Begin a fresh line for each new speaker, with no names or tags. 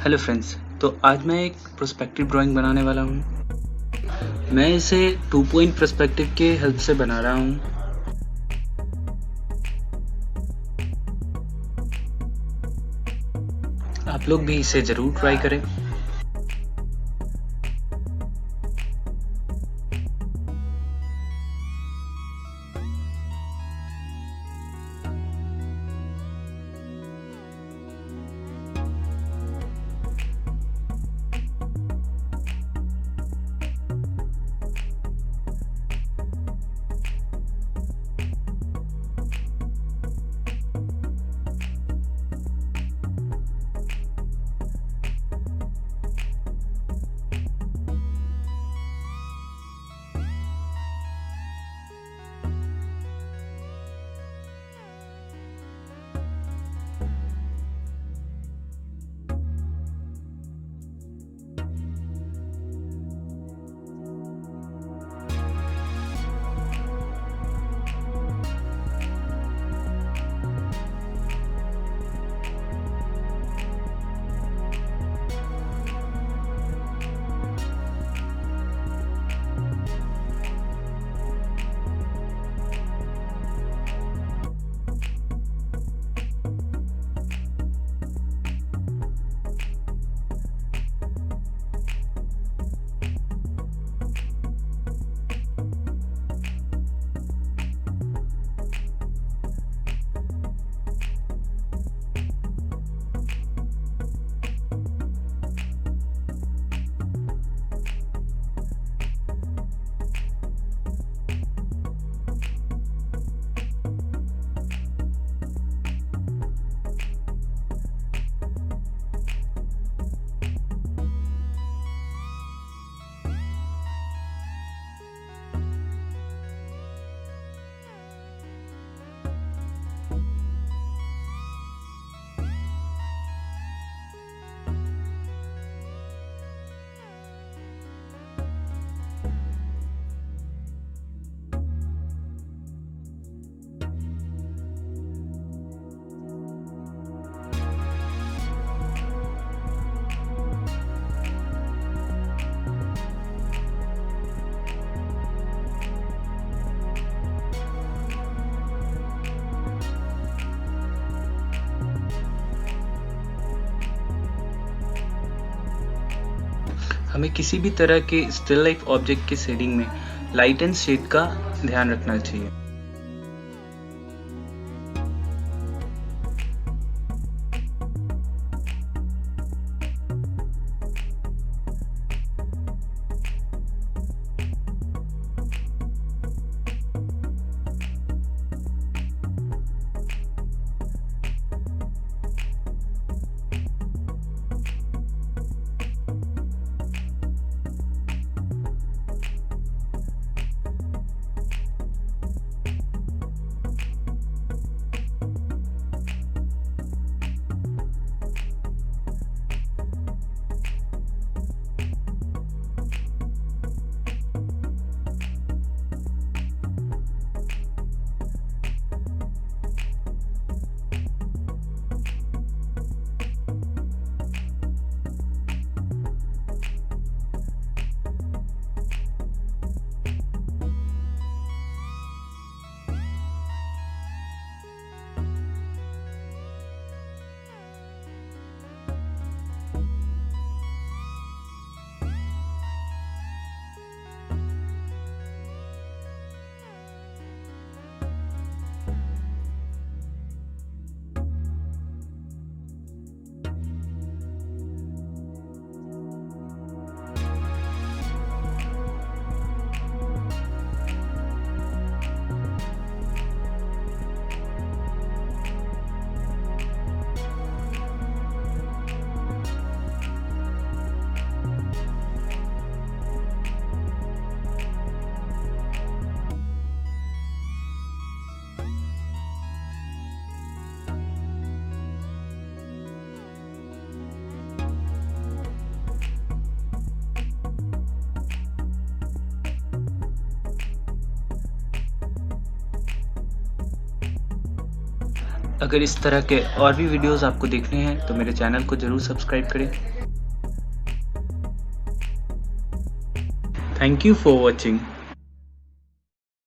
Hello friends. तो आज मैं एक पर्सपेक्टिव ड्राइंग बनाने वाला हूँ। मैं इसे 2 पॉइंट पर्सपेक्टिव के हेल्प से बना रहा हूँ। आप लोग भी इसे ज़रूर ट्राई करें। हमें किसी भी तरह के स्टिल लाइफ ऑब्जेक्ट के शेडिंग में लाइट एंड शेड का ध्यान रखना चाहिए। अगर इस तरह के और भी वीडियोस आपको देखने हैं तो मेरे चैनल को ज़रूर सब्सक्राइब करें। Thank you for watching.